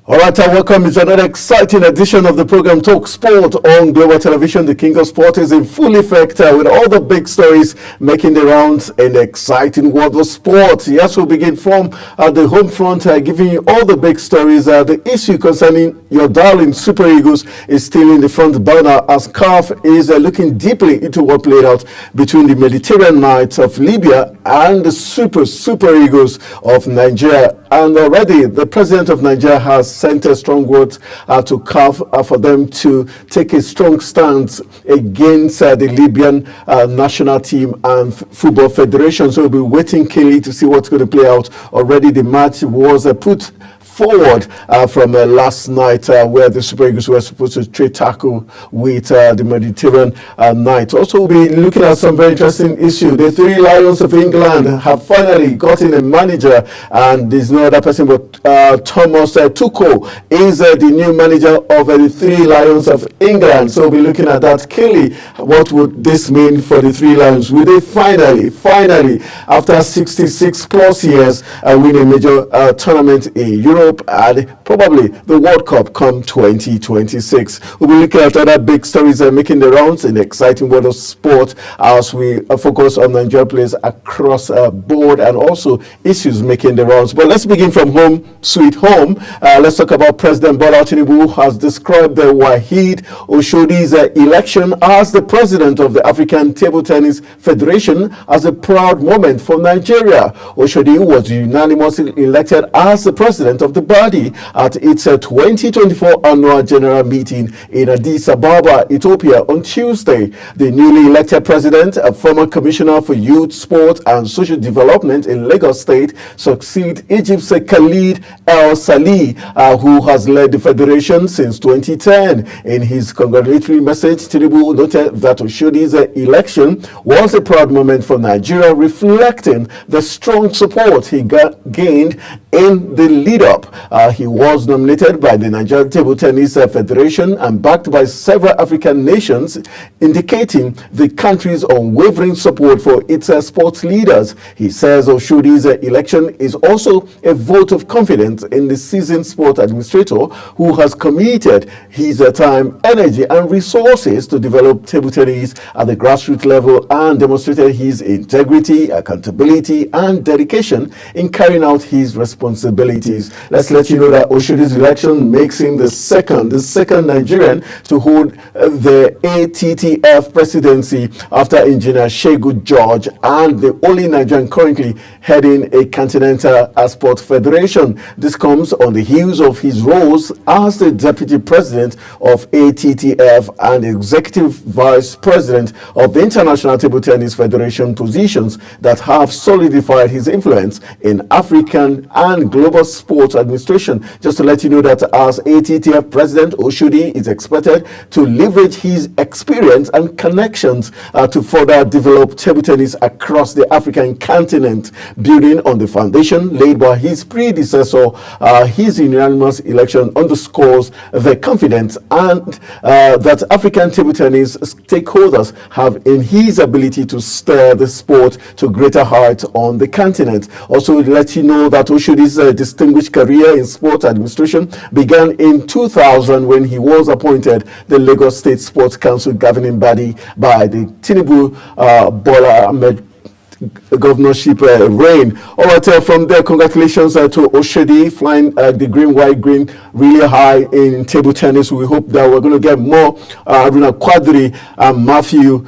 All right, welcome. It's another exciting edition of the program Talk Sport on Global Television. The King of Sport is in full effect with all the big stories making the rounds in the exciting world of sport. Yes, we'll begin from the home front, giving you all the big stories. The issue concerning your darling Super Eagles is still in the front burner as CAF is looking deeply into what played out between the Mediterranean Knights of Libya and the Super Eagles of Nigeria. And already the president of Nigeria has sent a strong word to CAF for them to take a strong stance against the Libyan national team and football federation. So we'll be waiting keenly to see what's going to play out. Already the match was put forward from last night where the Super Eagles were supposed to trade tackle with the Mediterranean Knights. Also, we'll be looking at some very interesting issue. The Three Lions of England have finally gotten a manager, and there's no other person but Thomas Tuchel is the new manager of the Three Lions of England. So we'll be looking at that. Kelly, what would this mean for the Three Lions? Will they finally, after 66 plus years, win a major tournament in Europe and probably the World Cup come 2026? We'll be looking at other big stories making the rounds in the exciting world of sport as we focus on Nigeria players across board and also issues making the rounds. But let's begin from home, sweet home. Let's talk about President Bola Tinubu, who has described the Waheed Oshodi's election as the president of the African Table Tennis Federation as a proud moment for Nigeria. Oshodi was unanimously elected as the president of the body at its 2024 annual general meeting in Addis Ababa, Ethiopia on Tuesday. The newly elected president, a former commissioner for youth, sport and social development in Lagos State, succeeds Egypt's Khalid El Salih, who has led the federation since 2010. In his congratulatory message, Tinubu noted that Oshodi's election was a proud moment for Nigeria, reflecting the strong support he gained in the lead-up. He was nominated by the Nigerian Table Tennis Federation and backed by several African nations, indicating the country's unwavering support for its sports leaders. He says Oshodi's election is also a vote of confidence in the seasoned sport administrator who has committed his time, energy and resources to develop table tennis at the grassroots level and demonstrated his integrity, accountability and dedication in carrying out his responsibilities. Let's let you know that Oshodi's election makes him the second Nigerian to hold the ATTF presidency after Engineer Shegun George, and the only Nigerian currently heading a continental sport federation. This comes on the heels of his roles as the deputy president of ATTF and executive vice president of the International Table Tennis Federation, positions that have solidified his influence in African and global sports administration. Just to let you know that as ATTF president, Oshodi is expected to leverage his experience and connections to further develop table tennis across the African continent, building on the foundation laid by his predecessor. His unanimous election underscores the confidence and that African table tennis stakeholders have in his ability to stir the sport to greater heights on the continent. Also, let you know that Oshodi's distinguished career in sport administration began in 2000 when he was appointed the Lagos State Sports Council governing body by the Tinubu Bola Ahmed governorship reign. All right, from there, congratulations to Oshodi flying the green, white, green really high in table tennis. We hope that we're going to get more Aruna Quadri and Matthew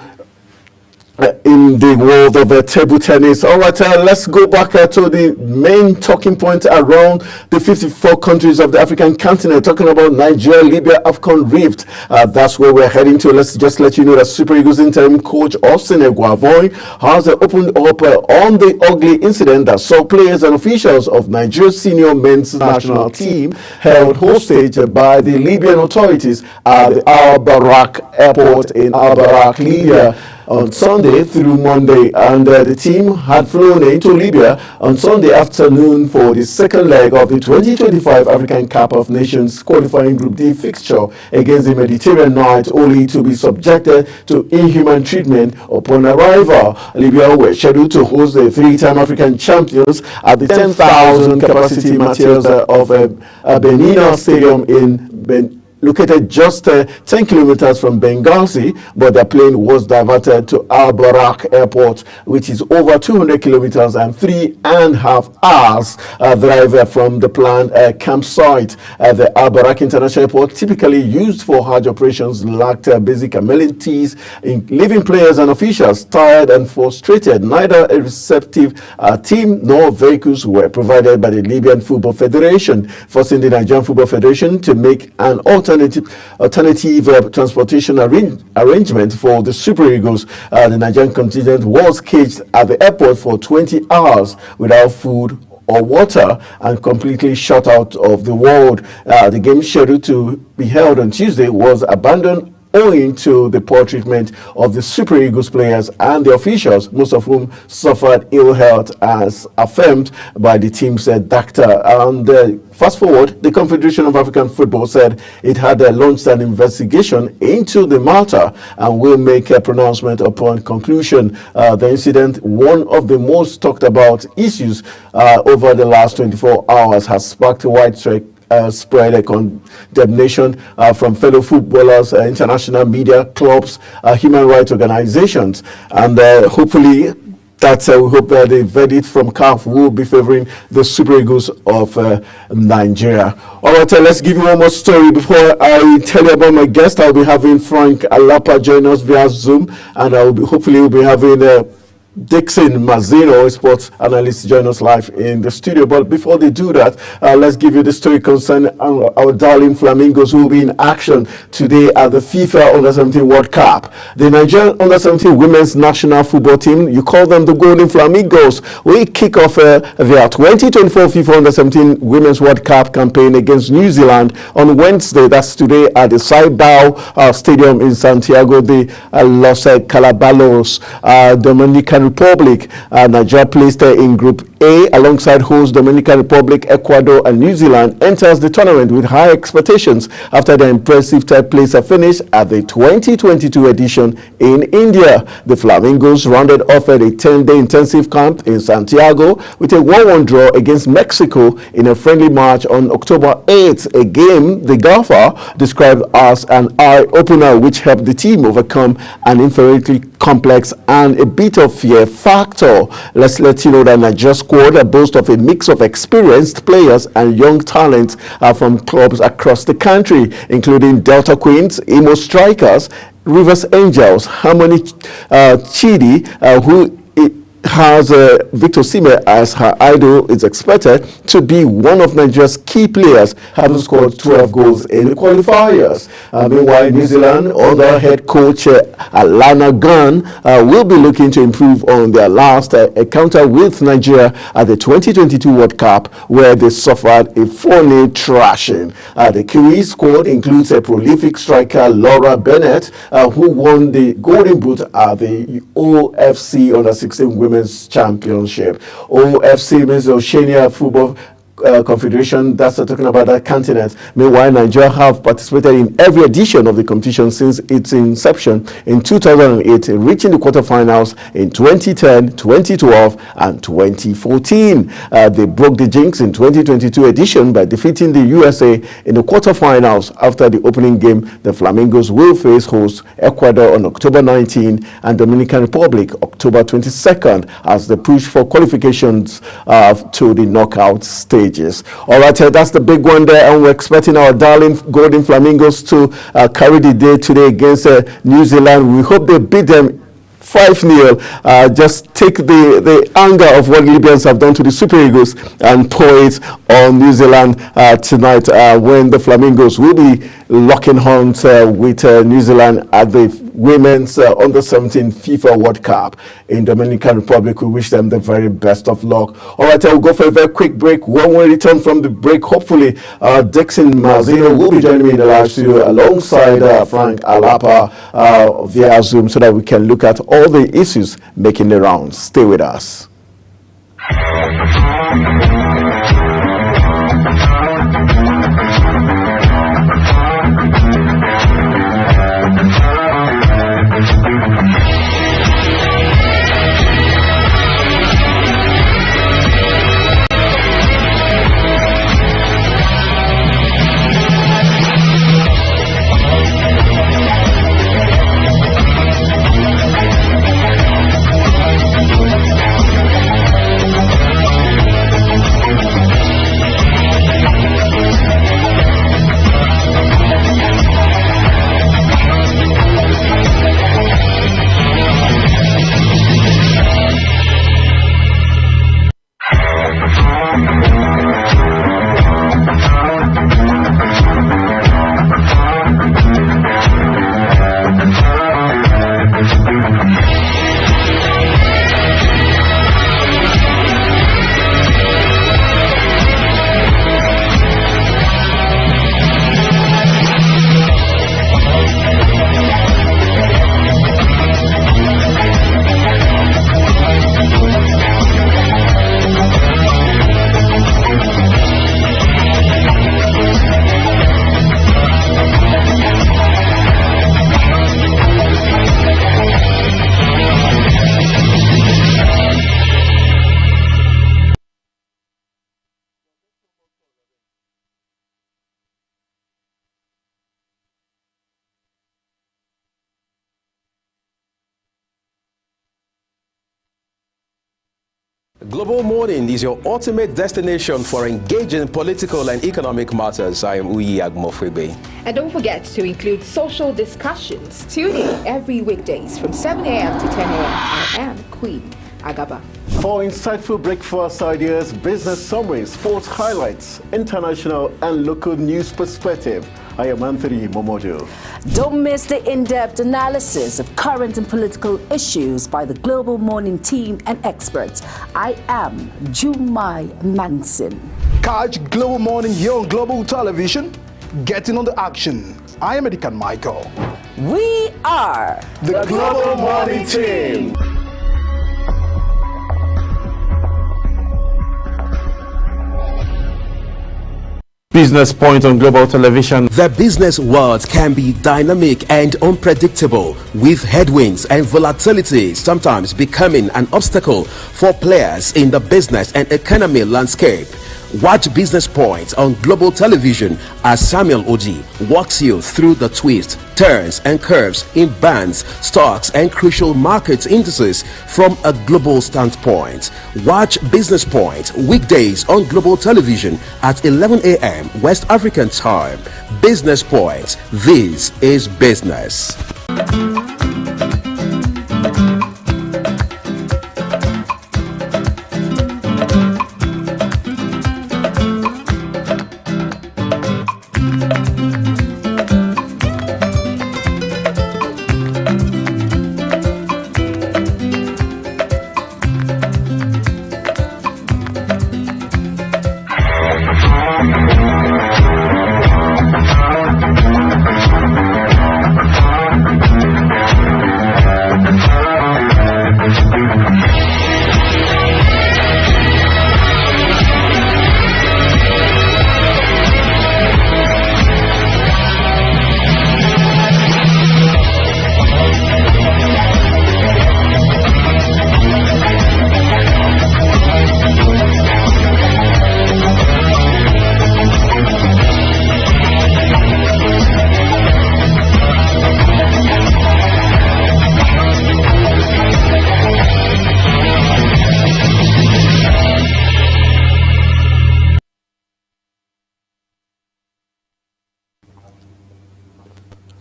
in the world of table tennis. All right, let's go back to the main talking point around the 54 countries of the African continent, talking about Nigeria, Libya, AFCON Rift. That's where we're heading to. Let's just let you know that Super Eagles interim coach Austin Eguavoin has opened up on the ugly incident that saw players and officials of Nigeria's senior men's national team held hostage by the Libyan authorities at the Al Barak airport in Al Barak, Libya, on Sunday through Monday, and the team had flown into Libya on Sunday afternoon for the second leg of the 2025 African Cup of Nations qualifying Group D fixture against the Mediterranean Knights, only to be subjected to inhuman treatment upon arrival. Libya were scheduled to host the three-time African champions at the 10,000 capacity materials of Benina Stadium in located just 10 kilometers from Benghazi, but the plane was diverted to Al Barak Airport, which is over 200 kilometers and 3.5 hours drive from the planned campsite. The Al Barak International Airport, typically used for Hajj operations, lacked basic amenities, leaving players and officials tired and frustrated. Neither a receptive team nor vehicles were provided by the Libyan Football Federation, forcing the Nigerian Football Federation to make an alternative transportation arrangement for the Super Eagles. The Nigerian contingent was caged at the airport for 20 hours without food or water and completely shut out of the world. The game scheduled to be held on Tuesday was abandoned owing to the poor treatment of the Super Eagles players and the officials, most of whom suffered ill health, as affirmed by the team's doctor. And fast forward, the Confederation of African Football said it had launched an investigation into the matter and will make a pronouncement upon conclusion. The incident, one of the most talked about issues over the last 24 hours, has sparked widespread spread a condemnation from fellow footballers, international media, clubs, human rights organizations, and hopefully we hope that the verdict from CAF will be favoring the Super Eagles of Nigeria. All right, let's give you one more story before I tell you about my guest. I'll be having Frank Alapa join us via Zoom, and hopefully we'll be having Dixon Mazino, sports analyst, join us live in the studio. But before they do that, let's give you the story concerning our darling Flamingos, who will be in action today at the FIFA Under-17 World Cup. The Nigerian Under-17 women's national football team, you call them the Golden Flamingos, will kick off their 2024 FIFA Under-17 Women's World Cup campaign against New Zealand on Wednesday. That's today at the Saibao Stadium in Santiago de Los Calabalos, Dominican Republic. Nigeria placed in Group A alongside host Dominican Republic, Ecuador, and New Zealand, enters the tournament with high expectations after their impressive third place finish at the 2022 edition in India. The Flamingos rounded off at a 10-day intensive camp in Santiago with a 1-1 draw against Mexico in a friendly match on October 8th, a game the golfer described as an eye-opener, which helped the team overcome an infinitely complex and a bit of fear factor. Let's let you know that Nigeria's squad boasts of a mix of experienced players and young talents from clubs across the country, including Delta Queens, Imo Strikers, Rivers Angels, Harmony Chidi, who has Victor Osimhen as her idol, is expected to be one of Nigeria's key players, having scored 12 goals in the qualifiers. Meanwhile, New Zealand, under head coach Alana Gunn, will be looking to improve on their last encounter with Nigeria at the 2022 World Cup, where they suffered a 4-0 thrashing. The Kiwi squad includes a prolific striker, Laura Bennett, who won the Golden Boot at the OFC Under-16 Women's Championship. OFC means Oceania Football Confederation. That's talking about that continent. Meanwhile, Nigeria have participated in every edition of the competition since its inception in 2008, reaching the quarterfinals in 2010, 2012, and 2014. They broke the jinx in 2022 edition by defeating the USA in the quarterfinals. After the opening game, the Flamingos will face host Ecuador on October 19 and Dominican Republic October 22nd as they push for qualifications to the knockout stage. All right, that's the big one there, and we're expecting our darling Golden Flamingos to carry the day today against New Zealand. We hope they beat them 5-0. Just take the anger of what Libyans have done to the Super Eagles and pour it on New Zealand tonight, when the Flamingos will be locking horns with New Zealand at the Women's Under-17 FIFA World Cup in Dominican Republic. We wish them the very best of luck. All right, I will go for a very quick break. When we return from the break, hopefully Dixon Mazzino will be joining me in the live studio alongside Frank Alapa via Zoom, so that we can look at all the issues making the rounds. Stay with us. Global Morning is your ultimate destination for engaging political and economic matters. I am Uyi Agmofwebe. And don't forget to include social discussions. Tune in every weekdays from 7 a.m. to 10 a.m. I am Queen Agaba. For insightful breakfast ideas, business summaries, sports highlights, international and local news perspective, I am Anthony Momodu. Don't miss the in-depth analysis of current and political issues by the Global Morning team and experts. I am Jumai Manson. Catch Global Morning here on Global Television. Getting on the action. I am Edikan Michael. We are the Global Morning team. Business Point on Global Television. The business world can be dynamic and unpredictable, with headwinds and volatility sometimes becoming an obstacle for players in the business and economy landscape. Watch Business Point on Global Television as Samuel Oji walks you through the twists, turns and curves in bands, stocks and crucial market indices from a global standpoint. Watch Business Point weekdays on Global Television at 11 a.m. West African time. Business Point. This is business.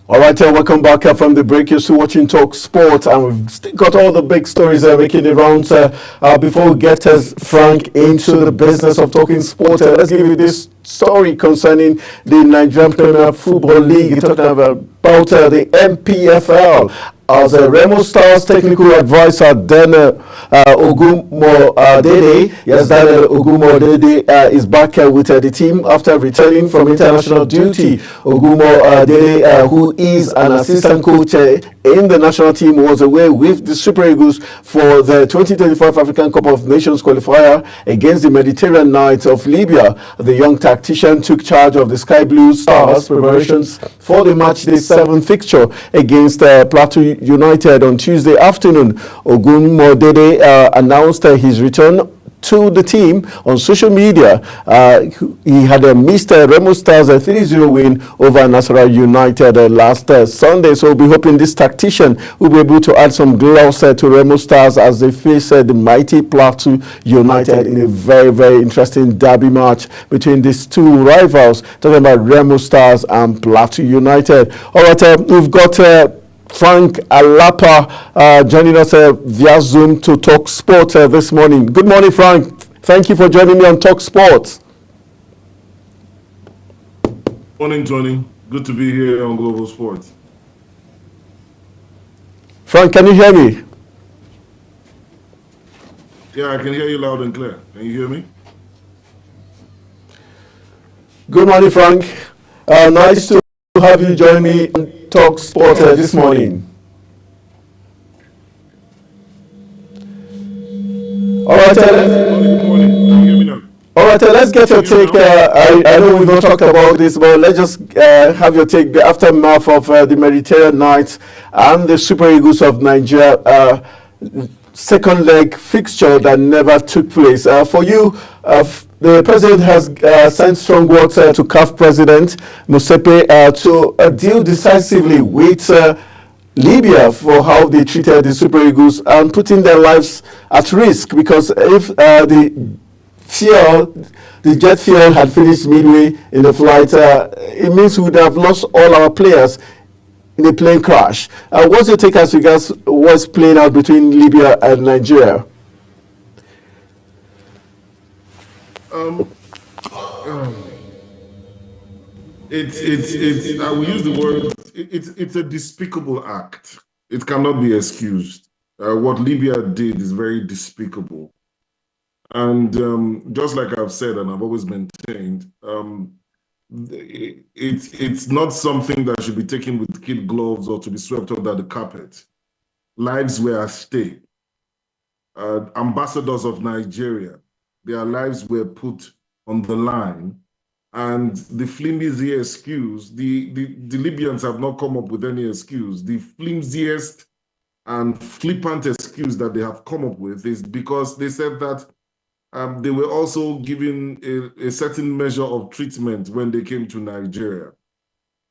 All right, welcome back from the break. You're still watching Talk Sport, and we've still got all the big stories making the rounds. Before we get Frank into the business of talking sport, let's give you this story concerning the Nigerian Premier Football League. Talking about the MPFL. As Remo Stars technical advisor Daniel Ogumodede, Daniel Ogumodede is back with the team after returning from international duty. Ogumodede, who is an assistant coach in the national team, was away with the Super Eagles for the 2025 African Cup of Nations qualifier against the Mediterranean Knights of Libya. The young tactician took charge of the Sky Blue Stars preparations for the matchday 7 fixture against Plateau United on Tuesday afternoon. Ogumodede announced his return to the team on social media. He had missed Remo Stars 3-0 win over Nasarawa United last Sunday. So we'll be hoping this tactician will be able to add some gloss to Remo Stars as they face the mighty Plateau United in a very, very interesting derby match between these two rivals. Talking about Remo Stars and Plateau United. All right, we've got Frank Alapa joining us via Zoom to talk sport this morning. Good morning, Frank. Thank you for joining me on Talk Sport. Morning, Johnny. Good to be here on Global Sports. Frank, can you hear me? Yeah, I can hear you loud and clear. Can you hear me? Good morning, Frank. Nice to have you join me on Talk Sport this morning. All right, Good morning. Can you hear me now? All right, let's get your take. I know we've not talked about this, but let's just have your take. The aftermath of the Mediterranean Knights and the Super Eagles of Nigeria second leg fixture that never took place. For you, the president has sent strong words to CAF President Musepe to deal decisively with Libya for how they treated the Super Eagles and putting their lives at risk, because if the jet fuel had finished midway in the flight, it means we would have lost all our players in a plane crash. What's your take as regards what's playing out between Libya and Nigeria? I will use the word, it's a despicable act. It cannot be excused. What Libya did is very despicable. And just like I've said, and I've always maintained, it's not something that should be taken with kid gloves or to be swept under the carpet. Lives were at stake. Ambassadors of Nigeria, their lives were put on the line. And the flimsy excuse, the Libyans have not come up with any excuse. The flimsiest and flippant excuse that they have come up with is because they said that they were also given a certain measure of treatment when they came to Nigeria.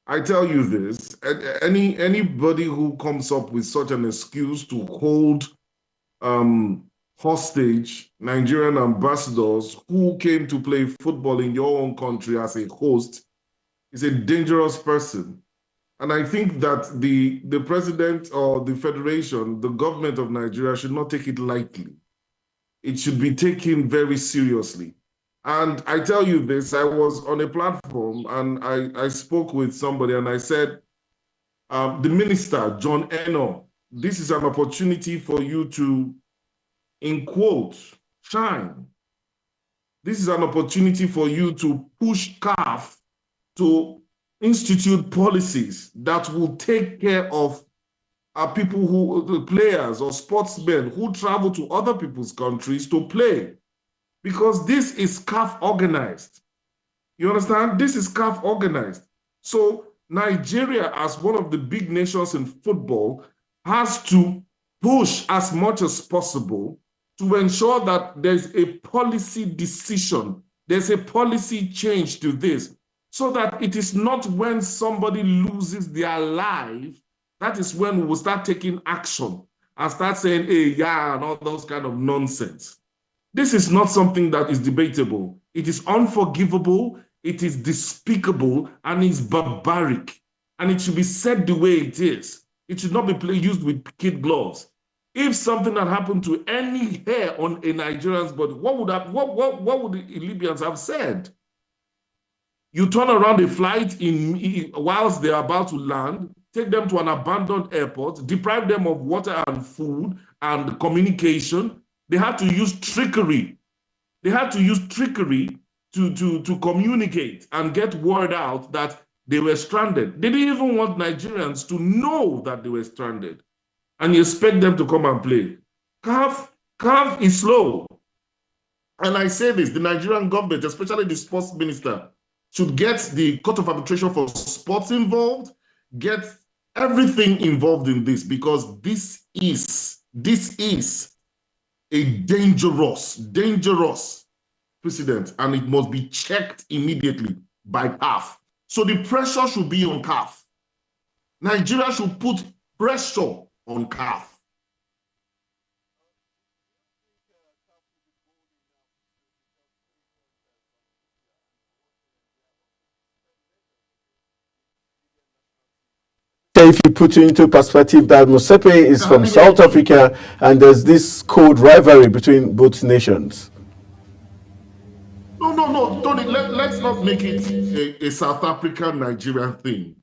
I tell you this, anybody who comes up with such an excuse to hold hostage Nigerian ambassadors who came to play football in your own country as a host is a dangerous person. And I think that the president or the federation, the government of Nigeria, should not take it lightly. It should be taken very seriously. And I tell you this, I was on a platform and I spoke with somebody and I said, the minister, John Eno, this is an opportunity for you to, in quotes, shine. This is an opportunity for you to push CAF to institute policies that will take care of people who, the players or sportsmen who travel to other people's countries to play. Because this is CAF organized. You understand? This is CAF organized. So Nigeria, as one of the big nations in football, has to push as much as possible to ensure that there's a policy decision, there's a policy change to this, so that it is not when somebody loses their life, that is when we will start taking action and start saying, hey, yeah, and all those kind of nonsense. This is not something that is debatable. It is unforgivable, it is despicable, and it's barbaric. and it should be said the way it is. It should not be used with kid gloves. If something had happened to any hair on a Nigerian's body, what would the Libyans have said? You turn around a flight whilst they are about to land, take them to an abandoned airport, deprive them of water and food and communication. They had to use trickery. They had to use trickery to communicate and get word out that they were stranded. They didn't even want Nigerians to know that they were stranded. And you expect them to come and play. CAF is slow. And I say this, the Nigerian government, especially the sports minister, should get the Court of Arbitration for Sports involved, get everything involved in this, because this is a dangerous precedent, and it must be checked immediately by CAF. So the pressure should be on CAF. Nigeria should put pressure on CAF. If you put it into perspective that Motsepe is from South Africa and there's this cold rivalry between both nations. No, Tony, let's not make it a South African Nigerian thing.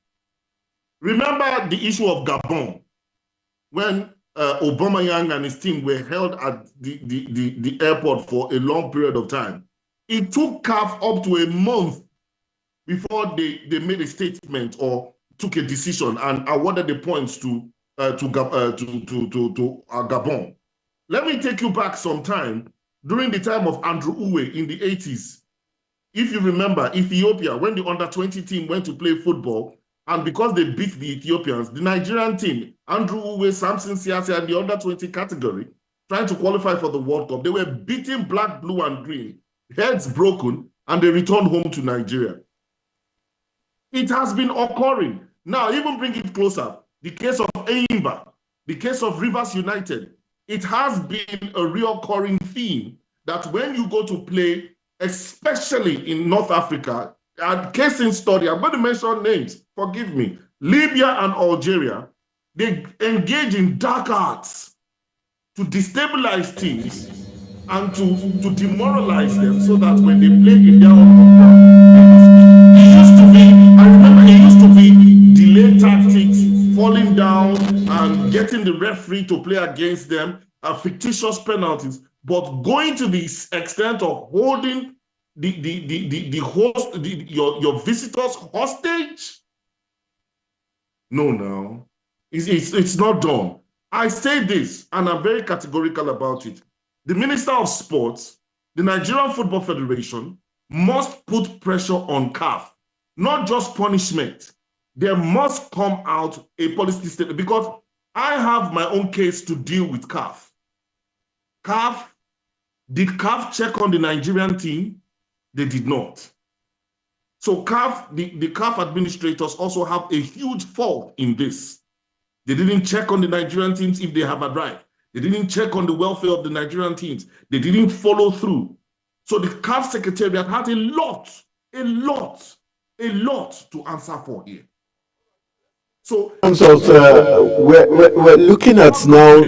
Remember the issue of Gabon, when Aubameyang and his team were held at the airport for a long period of time. It took CAF up to a month before they made a statement or took a decision and awarded the points to Gabon. Let me take you back some time during the time of Andrew Uwe in the 80s. If you remember, Ethiopia, when the under-20 team went to play football, and because they beat the Ethiopians, the Nigerian team, Andrew Uwe, Samson Siasi, and the under-20 category, trying to qualify for the World Cup, they were beating black, blue, and green, heads broken, and they returned home to Nigeria. It has been occurring. Now, even bring it closer, the case of Eimba, the case of Rivers United, it has been a recurring theme that when you go to play, especially in North Africa, and case in study, I'm going to mention names, forgive me, Libya and Algeria, they engage in dark arts to destabilize teams and to demoralize them so that when they play in their own I remember it used to be delay tactics, falling down and getting the referee to play against them, fictitious penalties, but going to the extent of holding your visitors hostage? No. It's not done. I say this, and I'm very categorical about it. The Minister of Sports, the Nigerian Football Federation, must put pressure on CAF, not just punishment. There must come out a policy statement, because I have my own case to deal with CAF. Did CAF check on the Nigerian team? They did not. So CAF, the CAF administrators also have a huge fault in this. They didn't check on the Nigerian teams if they have arrived. They didn't check on the welfare of the Nigerian teams. They didn't follow through. So the CAF secretariat had a lot to answer for here. So we're looking at now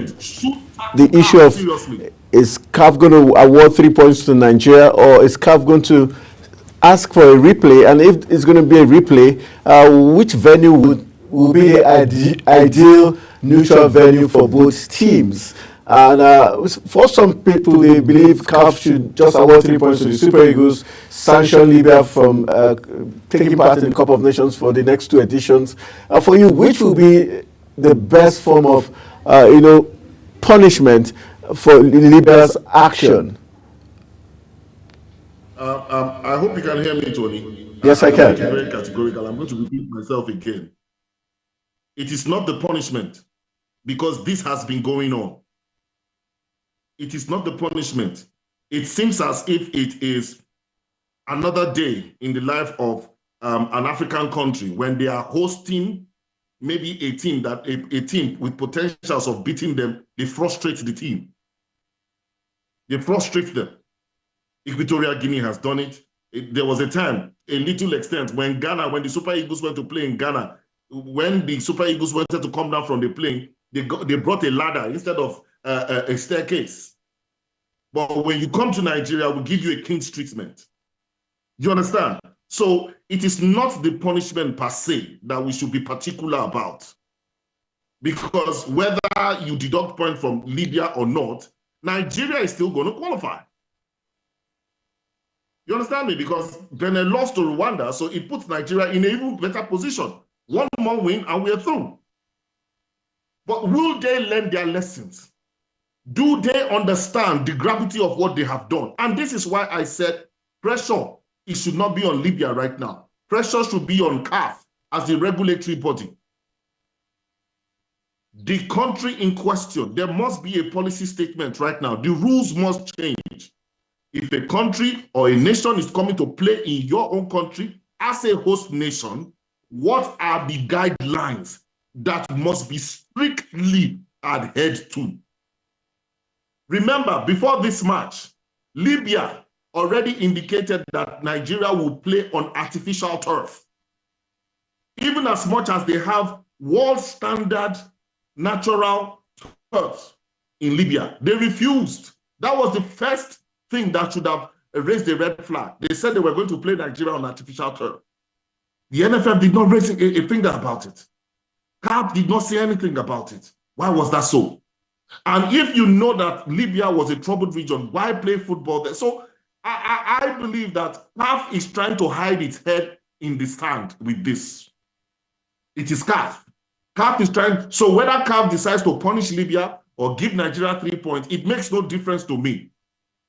the issue of, is CAF going to award 3 points to Nigeria, or is CAF going to ask for a replay? And if it's going to be a replay, which venue would be the ideal neutral venue for both teams? And for some people, they believe CAF should just award 3 points to the Super Eagles, sanction Libya from taking part in the Cup of Nations for the next 2 editions. For you, which will be the best form of, punishment for Libya's action? I hope you can hear me, Tony. Yes, I can. I'm very categorical. I'm going to repeat myself again. It is not the punishment, because this has been going on. It is not the punishment. It seems as if it is another day in the life of an African country when they are hosting maybe a team with potentials of beating them. They frustrate the team. They frustrate them. Equatorial Guinea has done it. There was a time, a little extent, when the Super Eagles went to play in Ghana, when the Super Eagles wanted to come down from the plane, they brought a ladder instead of a staircase. But when you come to Nigeria, we give you a king's treatment. You understand? So it is not the punishment per se that we should be particular about. Because whether you deduct point from Libya or not, Nigeria is still going to qualify. You understand me? Because Benin lost to Rwanda, so it puts Nigeria in an even better position. One more win and we're through. But will they learn their lessons? Do they understand the gravity of what they have done? And this is why I said pressure, it should not be on Libya right now. Pressure should be on CAF as the regulatory body. The country in question, there must be a policy statement right now. The rules must change. If a country or a nation is coming to play in your own country as a host nation, what are the guidelines that must be strictly adhered to? Remember, before this match, Libya already indicated that Nigeria will play on artificial turf. Even as much as they have world standard natural turf in Libya, they refused. That was the first thing that should have raised the red flag. They said they were going to play Nigeria on artificial turf. The NFF did not raise a finger about it. CAF did not say anything about it. Why was that so? And if you know that Libya was a troubled region, why play football there? So I believe that CAF is trying to hide its head in the sand with this. It is CAF. CAF is trying, so whether CAF decides to punish Libya or give Nigeria 3 points, it makes no difference to me.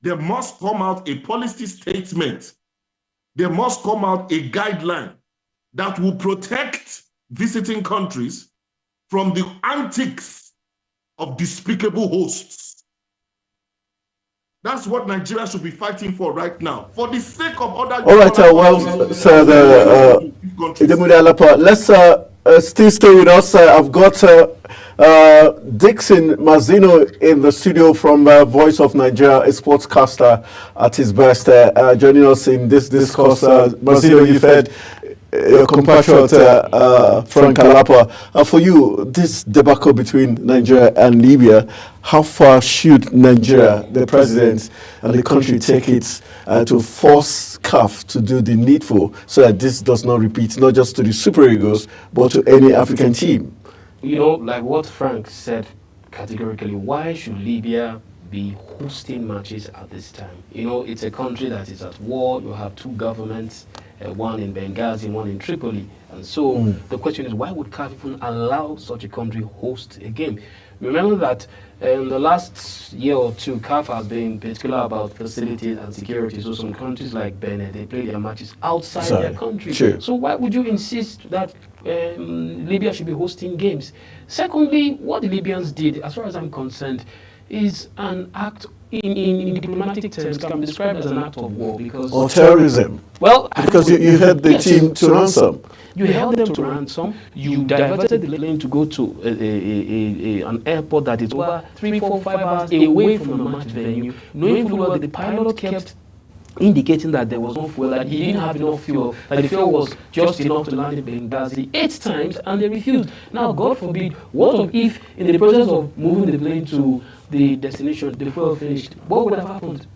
There must come out a policy statement. There must come out a guideline that will protect visiting countries from the antics of despicable hosts. That's what Nigeria should be fighting for right now, for the sake of other. All right, well, sir, Idemode Alapa, let's still stay with us. I've got Dixon Mazino in the studio from Voice of Nigeria, a sportscaster at his best, joining us in this discourse. Mazino, you've had your compatriot Frank Alapa. For you, this debacle between Nigeria and Libya, how far should Nigeria, the president, and the country take it to force CAF to do the needful so that this does not repeat, not just to the Super Eagles, but to any African team? You know, like what Frank said categorically, why should Libya be hosting matches at this time? You know, it's a country that is at war. You have two governments, one in Benghazi, one in Tripoli. And so the question is, why would CAF even allow such a country host a game? Remember that in the last year or two, CAF has been particular about facilities and security. So some countries like Benin, they play their matches outside their country. Sure. So why would you insist that Libya should be hosting games? Secondly, what the Libyans did, as far as I'm concerned, is an act in diplomatic terms can be described as an act of war, because or terrorism. Well, because you held the team to ransom. You held them to ransom. You diverted the plane to go to an airport that is over 3, 4, 5 hours away from the match venue, knowing full well that the pilot kept indicating that there was no fuel, that he didn't have enough fuel, that the fuel was just enough to land in Benghazi 8 times, and they refused. Now, God forbid, what if in the process of moving the plane to the destination, the fuel finished? What would have happened?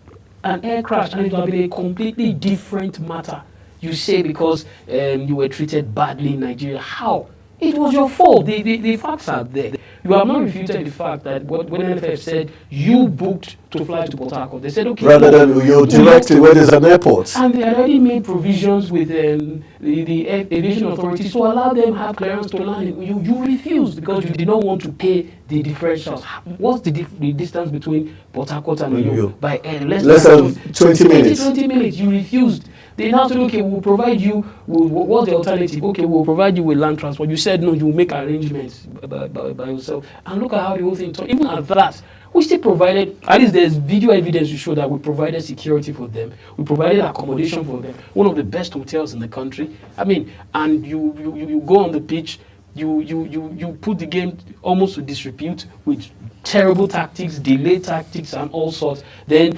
An air crash, and it would have been a completely different matter. You say because you were treated badly in Nigeria. How? It was your fault. The facts are there. You have not refuted the fact that when NFF said you booked to fly to Port Harcourt, they said, okay. Rather than you directly where there's an airport. And they already made provisions with the aviation authorities to allow them have clearance to land. You refused because you did not want to pay the differentials. What's the distance between Port Harcourt and Uyo? By less than 20 minutes. 20 minutes. You refused. They now said, okay, we'll provide you, what's the alternative? Okay, we'll provide you with land transport. You said, no, you'll make arrangements by yourself. And look at how the whole thing turned. Even at that, we still provided, at least there's video evidence to show that we provided security for them. We provided accommodation for them. One of the best hotels in the country. I mean, and you go on the pitch, you put the game almost to disrepute with terrible tactics, delay tactics, and all sorts. Then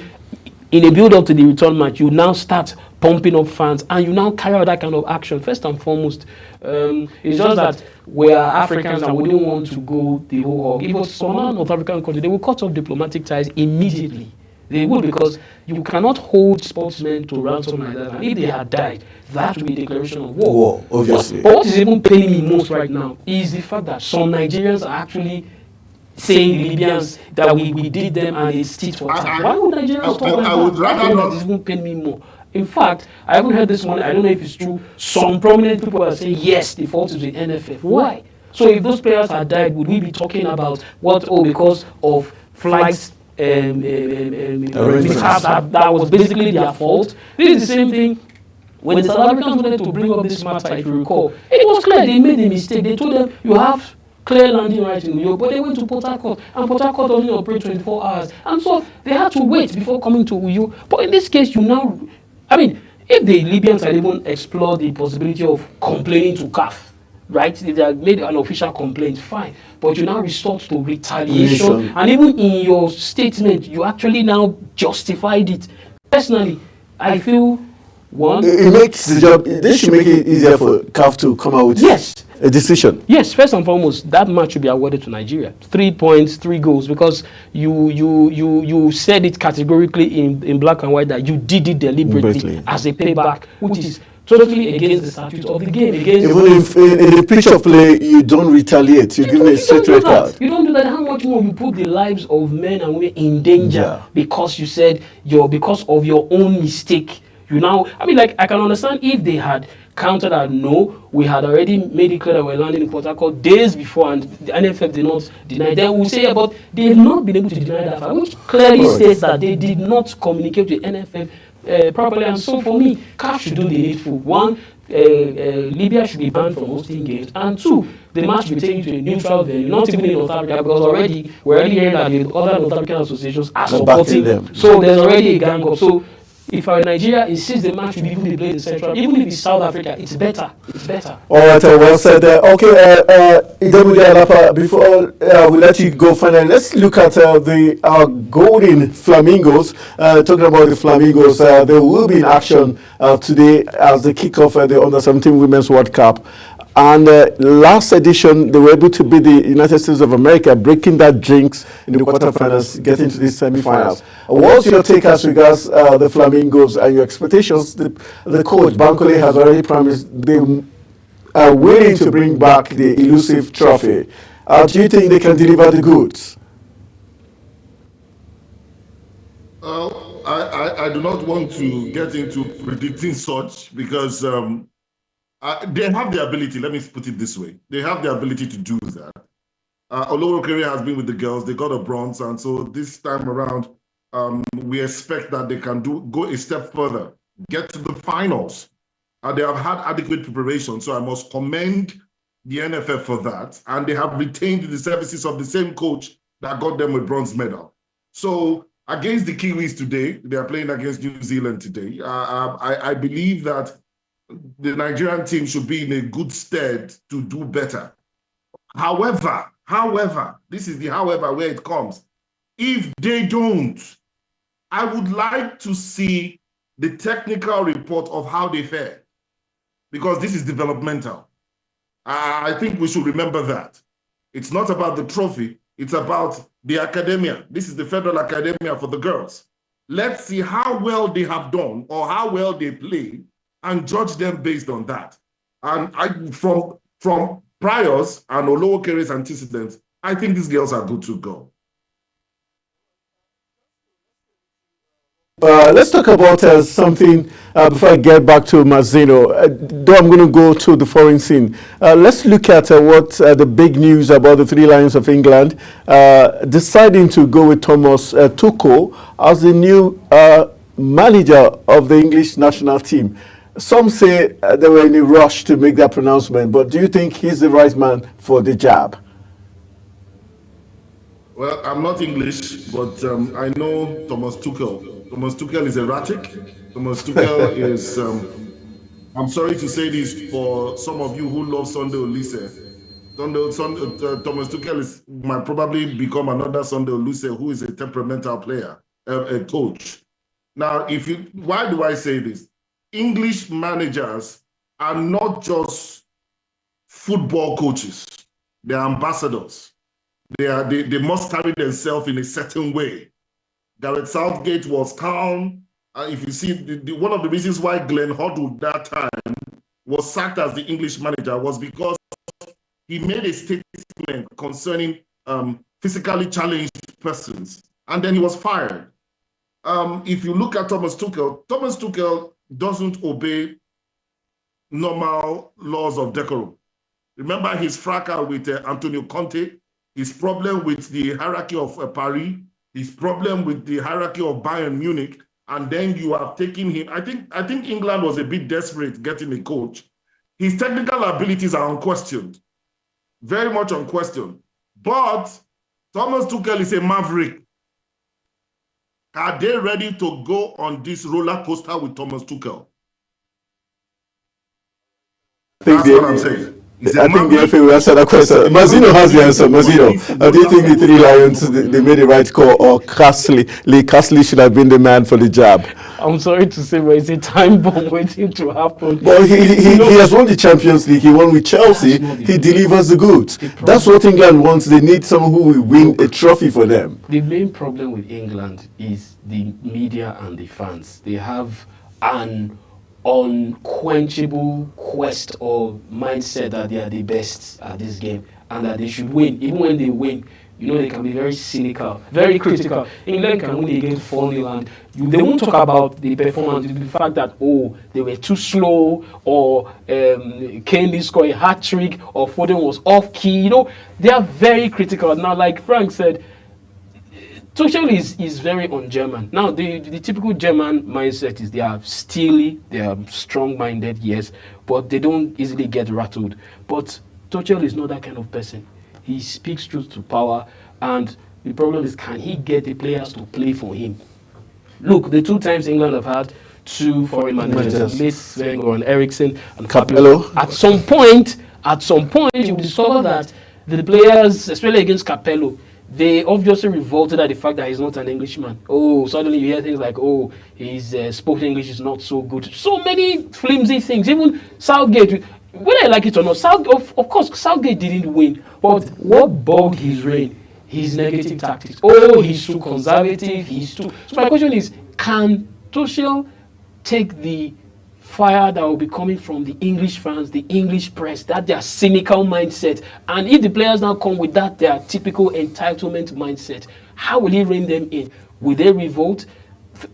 in a build-up to the return match, you now start pumping up fans, and you now carry out that kind of action. First and foremost, it's just that we are Africans and we don't want to go the whole hog. If it was some North African country, they will cut off diplomatic ties immediately. They would, because you cannot hold sportsmen to ransom like that. And if they had died, that would be a declaration of war. War, obviously. But what is even paining me most right now is the fact that some Nigerians are actually saying the Libyans that we did them and it's tit for tat. Why would Nigerians talk like that? would rather not. That is even paining me more. In fact, I haven't heard this morning, I don't know if it's true, some prominent people are saying, yes, the fault is the NFF. Why? So if those players had died, would we be talking about what, because of flights mishaps that was basically their fault? This is the same thing when the South Africans wanted to bring up this matter, if you recall. It was clear they made a mistake. They told them, you have clear landing rights in New York, but they went to Port Harcourt, and Port Harcourt only operates 24 hours. And so they had to wait before coming to Uyo. But in this case, you now, I mean, if the Libyans had even explored the possibility of complaining to CAF, right? They had made an official complaint, fine. But you now resort to retaliation. And even in your statement, you actually now justified it. Personally, I feel, one, It makes the job, they should make it easier for CAF to come out with a decision. Yes, first and foremost, that match should be awarded to Nigeria. 3 points, 3 goals, because you said it categorically in black and white that you did it deliberately as a payback, which is totally against the statute of the game. Even if in the pitch of play you don't retaliate, you give me a straight red card. You don't do that. How much more you put the lives of men and women in danger because you said because of your own mistake? You now, I mean, like, I can understand if they had countered that no, we had already made it clear that we're landing in Port Harcourt days before, and the NFF did not deny. Then we'll say, but they've not been able to deny that fact, which clearly states that they did not communicate with NFF properly. And so for me, CAF should do the needful. One, Libya should be banned from hosting games, and two, the match should be taken to a neutral venue, not even in North Africa, because we're already hearing that the other North African associations are supporting them. So there's already a gang up. So if our Nigeria insists the match should even be played in Central, even if it's South Africa, it's better. It's better. All right, well said. Idemudi Alapa, before we let you go finally, let's look at our golden flamingos. Talking about the flamingos, they will be in action today as the kickoff at the Under-17 Women's World Cup. And last edition, they were able to beat the United States of America, breaking that jinx in the quarterfinals, getting to the semifinals. What's your take as regards the Flamingos and your expectations? The coach, Bankole, has already promised they are willing to bring back the elusive trophy. Do you think they can deliver the goods? I do not want to get into predicting such because they have the ability, let me put it this way. They have the ability to do that. Olowokere has been with the girls. They got a bronze. And so this time around, we expect that they can go a step further, get to the finals. They have had adequate preparation. So I must commend the NFF for that. And they have retained the services of the same coach that got them a bronze medal. So against the Kiwis today, they are playing against New Zealand today. I believe that the Nigerian team should be in a good stead to do better. However, this is the however where it comes. If they don't, I would like to see the technical report of how they fared, because this is developmental. I think we should remember that. It's not about the trophy, it's about the academia. This is the Federal Academia for the girls. Let's see how well they have done or how well they play and judge them based on that. And from priors and Olowokere's antecedents, I think these girls are good to go. Let's talk about something before I get back to Mazzino. Though I'm going to go to the foreign scene. Let's look at what the big news about the Three Lions of England deciding to go with Thomas Tuchel as the new manager of the English national team. Some say they were in a rush to make that pronouncement, but do you think he's the right man for the job? Well, I'm not English, but I know Thomas Tuchel. Thomas Tuchel is erratic. Thomas Tuchel is, I'm sorry to say this for some of you who love Sunday Olise. Thomas Tuchel might probably become another Sunday Olise who is a temperamental player, a coach. Now, why do I say this? English managers are not just football coaches; they are ambassadors. They must carry themselves in a certain way. Gareth Southgate was calm. If you see, one of the reasons why Glenn Hoddle that time was sacked as the English manager was because he made a statement concerning physically challenged persons, and then he was fired. If you look at Thomas Tuchel doesn't obey normal laws of decorum. Remember his fracas with Antonio Conte, his problem with the hierarchy of Paris, his problem with the hierarchy of Bayern Munich, and then you have taken him. I think England was a bit desperate getting a coach. His technical abilities are unquestioned, very much unquestioned. But Thomas Tuchel is a maverick. Are they ready to go on this roller coaster with Thomas Tuchel? That's what I'm saying. I think the FA will answer that question. Mazzino has the answer. Mazzino, do you think the Three Lions they made the right call, or Lee Castley should have been the man for the job? I'm sorry to say, but it's a time bomb waiting to happen. But he has won the Champions League. He won with Chelsea. He delivers the goods. That's what England wants. They need someone who will win a trophy for them. The main problem with England is the media and the fans. They have an unquenchable quest or mindset that they are the best at this game and that they should win. Even when they win, you know, they can be very cynical, very critical. England can win against 4-0 and they won't talk about the performance, the fact that, oh, they were too slow, or Kane didn't score a hat-trick, or Foden was off-key. You know, they are very critical. Now, like Frank said, Tuchel is very un-German. Now, the typical German mindset is they are steely, they are strong-minded, yes, but they don't easily get rattled. But Tuchel is not that kind of person. He speaks truth to power, and the problem is, can he get the players to play for him? Look, the 2 times England have had 2 foreign managers, Lis Wenger and Eriksson and Capello. At some point, you will discover that the players, especially against Capello, they obviously revolted at the fact that he's not an Englishman. Oh, suddenly you hear things like, oh, his spoken English is not so good. So many flimsy things. Even Southgate, whether I like it or not, of course, Southgate didn't win. But what bugged his reign? His negative tactics. Oh, he's too conservative. So my question is, can Tuchel take the fire that will be coming from the English fans, the English press, that their cynical mindset, and if the players now come with that their typical entitlement mindset, how will he rein them in? Will they revolt?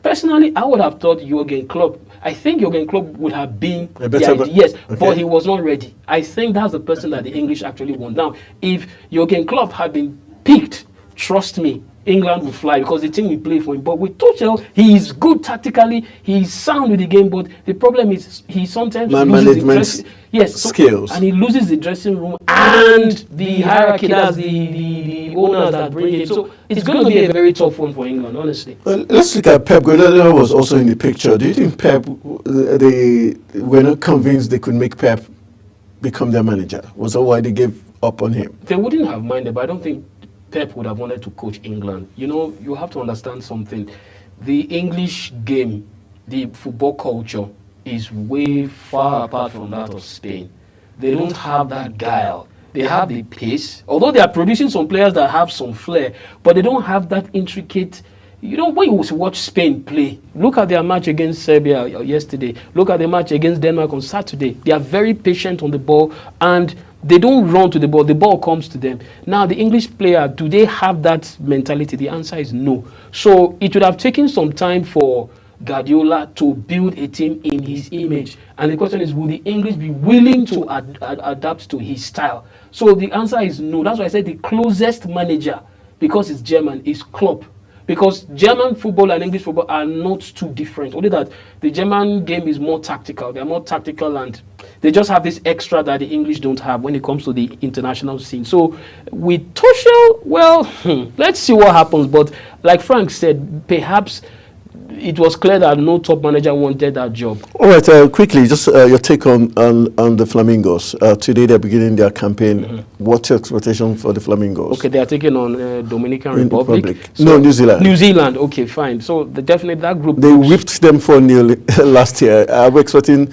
Personally, I would have thought Jurgen Klopp. I think Jurgen Klopp would have been yes, okay, but he was not ready. I think that's the person that the English actually want. Now, if Jurgen Klopp had been picked, trust me, England will fly because the team will play for him. But with Tuchel, he is good tactically, he's sound with the game, but the problem is he sometimes loses skills. And he loses the dressing room and the hierarchy, that's the owners that bring it. So it's going to be a very tough one for England, honestly. Well, let's look at Pep. Guardiola was also in the picture. Do you think Pep, they were not convinced they could make Pep become their manager? Was that why they gave up on him? They wouldn't have minded, but I don't think Pep would have wanted to coach England. You know, you have to understand something. The English game, the football culture, is way far apart from that of Spain. They don't have that guile. They have the pace, although they are producing some players that have some flair, but they don't have that intricate. You know, when you watch Spain play, look at their match against Serbia yesterday, look at the match against Denmark on Saturday. They are very patient on the ball, and they don't run to the ball comes to them. Now, the English player, do they have that mentality? The answer is no. So it would have taken some time for Guardiola to build a team in his image. And the question is, will the English be willing to adapt to his style? So the answer is no. That's why I said the closest manager, because it's German, is Klopp. Because German football and English football are not too different. Only that the German game is more tactical. They're more tactical, and they just have this extra that the English don't have when it comes to the international scene. So with Tuchel, well, let's see what happens. But like Frank said, perhaps it was clear that no top manager wanted that job. All right, quickly, just your take on the Flamingos. Today they're beginning their campaign. What's your expectation for the Flamingos? Okay, they are taking on Dominican Republic. So no, New Zealand. New Zealand, okay, fine. So definitely that group. They whipped them 4-0 last year. Are we expecting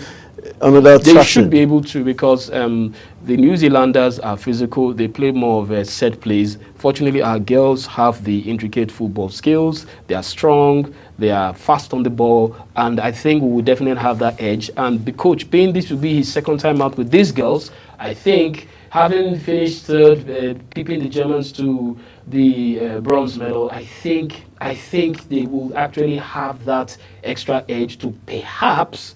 another They traction? should be able to, because the New Zealanders are physical. They play more of a set plays. Fortunately, our girls have the intricate football skills. They are strong. They are fast on the ball. And I think we will definitely have that edge. And the coach, being this will be his second time out with these girls, I think having finished third, keeping the Germans to the bronze medal, I think they will actually have that extra edge to perhaps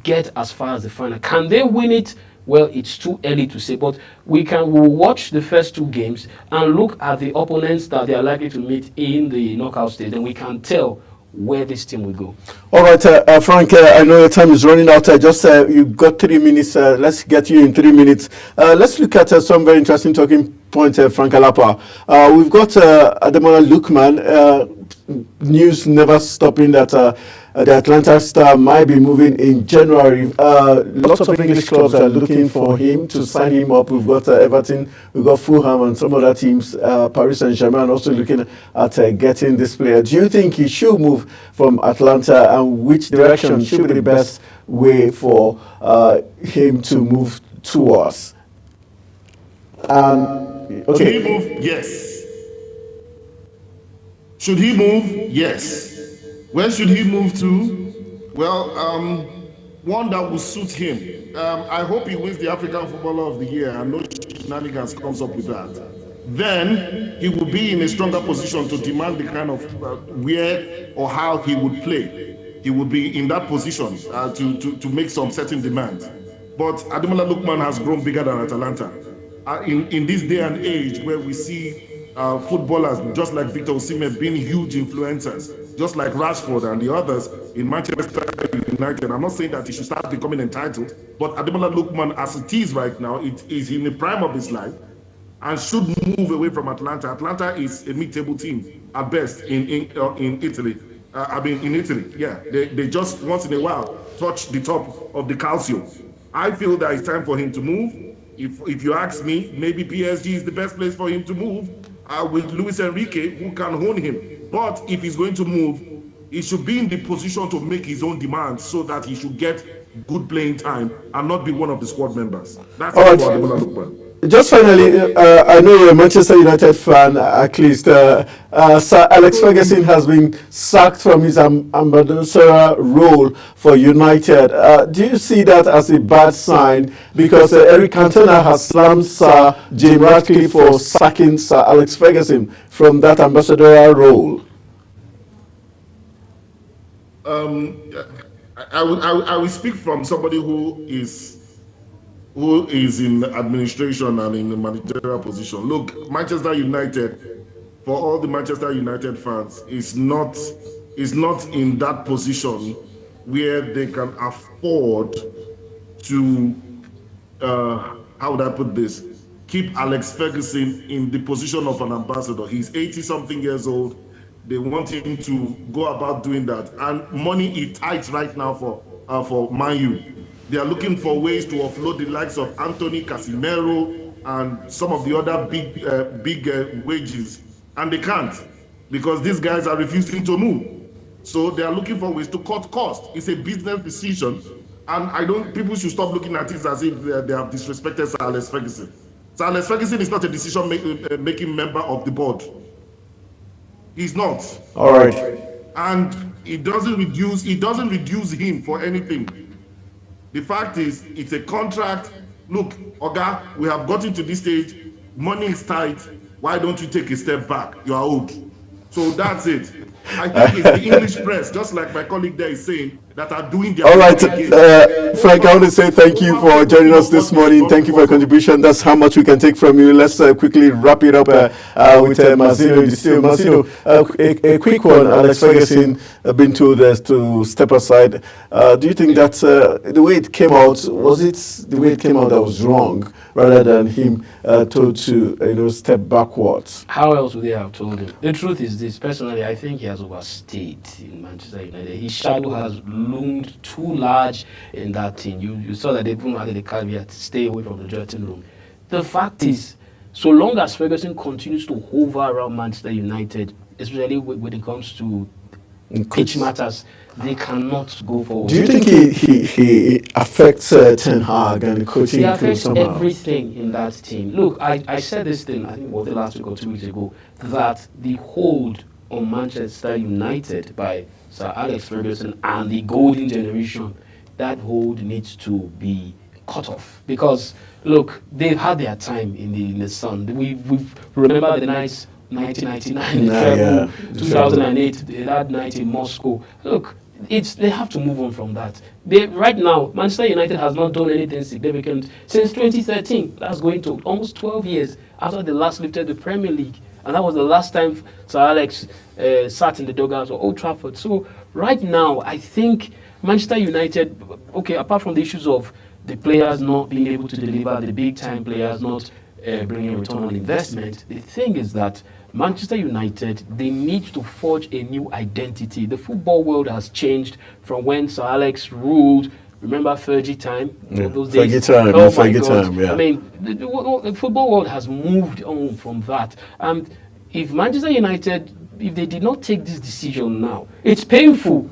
get as far as the final. Can they win it? Well, it's too early to say, but we'll watch the first two games and look at the opponents that they are likely to meet in the knockout stage, and we can tell where this team will go. All right, Frank, I know your time is running out. You've got 3 minutes. Let's get you in 3 minutes. Let's look at some very interesting talking points, Frank Alapa. We've got Ademola Lookman. News never stopping that the Atlanta Star might be moving in January. Lots of English clubs are looking for him to sign him up. We've got Everton, we've got Fulham and some other teams, Paris Saint-Germain also looking at getting this player. Do you think he should move from Atlanta, and which direction should be the best way for him to move towards? Should he move? Yes. Should he move? Yes. Where should he move to? Well, one that will suit him. I hope he wins the African Footballer of the Year and no shenanigans comes up with that. Then he will be in a stronger position to demand the kind of where or how he would play. He would be in that position to make some certain demands. But Ademola Lookman has grown bigger than Atalanta. In this day and age where we see footballers just like Victor Osimhen being huge influencers, just like Rashford and the others in Manchester United. I'm not saying that he should start becoming entitled, but Ademola Lookman, as it is right now, it is in the prime of his life and should move away from Atlanta. Atlanta is a mid-table team at best in Italy. In Italy, yeah. They just once in a while touch the top of the calcio. I feel that it's time for him to move. If you ask me, maybe PSG is the best place for him to move with Luis Enrique, who can hone him. But if he's going to move, he should be in the position to make his own demands so that he should get good playing time and not be one of the squad members. That's all right. Just finally, I know you're a Manchester United fan, at least. Sir Alex Ferguson has been sacked from his ambassador role for United. Do you see that as a bad sign? Because Eric Cantona has slammed Sir Jim Ratcliffe for sacking Sir Alex Ferguson from that ambassadorial role. I will speak from somebody who is in administration and in the managerial position. Look, Manchester United, for all the Manchester United fans, is not in that position where they can afford to, how would I put this, keep Alex Ferguson in the position of an ambassador. He's 80-something years old. They want him to go about doing that. And money is tight right now for Man U. They are looking for ways to offload the likes of Anthony, Casemiro, and some of the other big wages. And they can't, because these guys are refusing to move. So they are looking for ways to cut costs. It's a business decision. And people should stop looking at it as if they have disrespected Sir Alex Ferguson. Sir Alex Ferguson is not a decision-making member of the board. He's not. All right. And it doesn't reduce him for anything. The fact is, it's a contract. Look, Oga, we have gotten to this stage. Money is tight. Why don't you take a step back? You are old. So that's it. I think it's the English press, just like my colleague there is saying, that are doing their All right, again. Frank, I want to say thank you for joining us this morning. Thank you for your contribution. That's how much we can take from you. Let's quickly wrap it up with Mazzino in the studio. Mazzino, a quick one. Alex Ferguson been told to step aside. Do you think that the way it came out, was it the way it came out that was wrong, rather than him told to step backwards? How else would they have told him? The truth is this. Personally, I think he has overstayed in Manchester United. His shadow has loomed too large in that team. You saw that they even added the caveat, stay away from the dressing room. The fact is, so long as Ferguson continues to hover around Manchester United, especially when it comes to pitch matters, they cannot go forward. Do you think he affects Ten Hag and the coaching? He affects somehow? everything in that team. Look, I said this thing, I think it was the last week or 2 weeks ago, that the hold on Manchester United by Sir Alex Ferguson and the golden generation, that hold needs to be cut off. Because, look, they've had their time in the sun. We remember the nights 1999, 2008, that night in Moscow. Look, they have to move on from that. Right now, Manchester United has not done anything significant since 2013. That's going to almost 12 years after they last lifted the Premier League. And that was the last time Sir Alex sat in the dugouts of Old Trafford. So right now, I think Manchester United, okay, apart from the issues of the players not being able to deliver, the big-time players not bringing a return on investment, the thing is that Manchester United, they need to forge a new identity. The football world has changed from when Sir Alex ruled. Remember Fergie time? Those days. Fergie time, yeah. I mean, the football world has moved on from that. And if Manchester United, if they did not take this decision now, it's painful.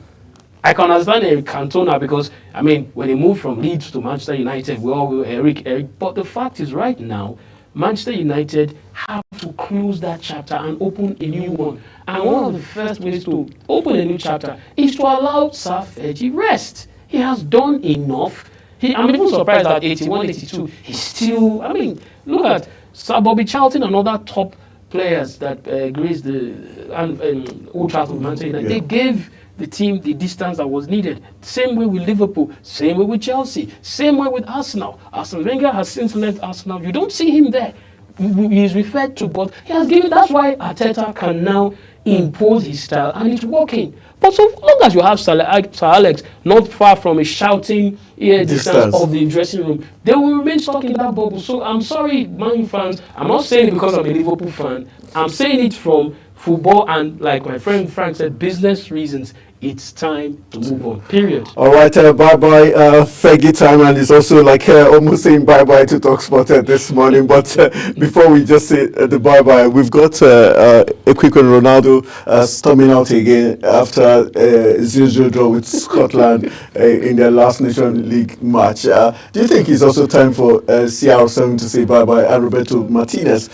I can understand Eric Cantona because, I mean, when he moved from Leeds to Manchester United, we all were Eric. But the fact is, right now, Manchester United have to close that chapter and open a new one. And one of the first ways to open a new chapter is to allow Sir Fergie rest. He has done enough. I'm even surprised that 81, 82, he's still, I mean, look at Sir Bobby Charlton and other top players that graced the Old Trafford, Manchester United. They gave the team the distance that was needed. Same way with Liverpool, same way with Chelsea, same way with Arsenal. Arsene Wenger has since left Arsenal. You don't see him there. He is referred to, but he has given, that's why Arteta can now impose his style, and it's working. But so long as you have Sir Alex not far from a shouting distance of the dressing room, they will remain stuck in that bubble. So I'm sorry, Man U fans, I'm not saying it because I'm a Liverpool fan. I'm saying it from football and, like my friend Frank said, business reasons. It's time to move on, period. All right, bye-bye, Fergie time, and it's also like almost saying bye-bye to TalkSport this morning. But before we just say the bye-bye, we've got a quick one. Ronaldo storming out again after 0-0 draw with Scotland in their last Nation League match. Do you think it's also time for CR7 to say bye-bye, and Roberto Martinez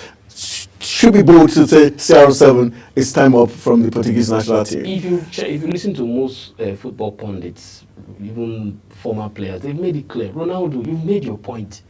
should be bold to say CR7 is time up from the Portuguese national team? If you listen to most football pundits, even former players, they've made it clear. Ronaldo, you've made your point.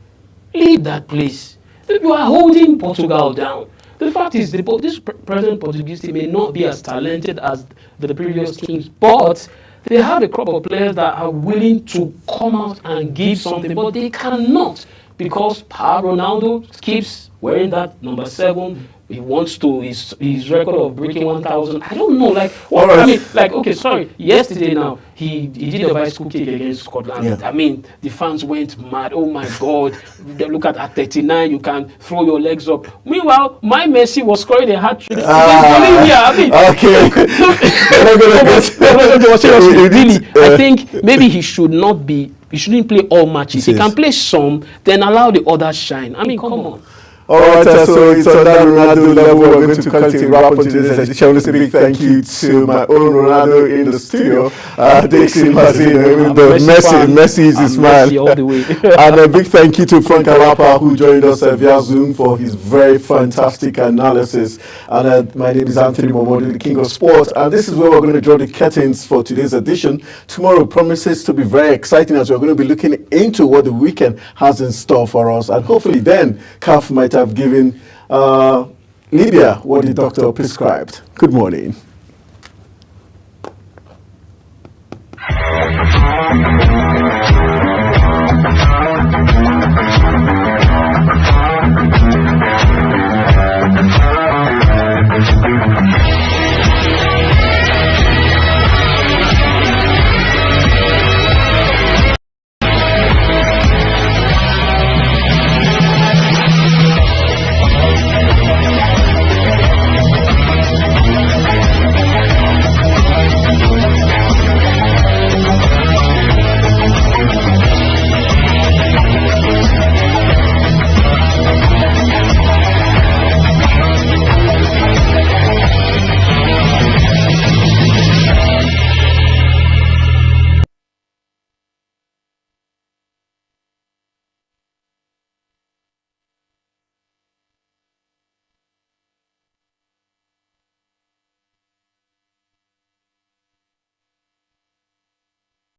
Leave that place. You are holding Portugal down. The fact is, this present Portuguese team may not be as talented as the previous teams, but they have a crop of players that are willing to come out and give something, but they cannot because Ronaldo keeps wearing that number 7. He wants to his record of breaking 1,000. I don't know, like what I mean, like okay, sorry. Yesterday now he did a bicycle kick against Scotland. Yeah. I mean, the fans went mad. Oh my God! Look at 39, you can throw your legs up. Meanwhile, my Messi was scoring a hat-trick against Bolivia. I mean, okay. Really, I think maybe he shouldn't play all matches. He can play some, then allow the others shine. I mean, come on. All right, so it's on that Ronaldo level. We're going to cut it wrap on today's edition. I want to say a big thank you to my own Ronaldo in the studio, Dixon Mazzino. Messi is his smile. All the way. And a big thank you to Frank Arapa, who joined us via Zoom for his very fantastic analysis. And my name is Anthony Momodu, the King of Sport. And this is where we're going to draw the curtains for today's edition. Tomorrow promises to be very exciting as we're going to be looking into what the weekend has in store for us. And hopefully then, CAF might have given Lydia what the doctor prescribed. Good morning.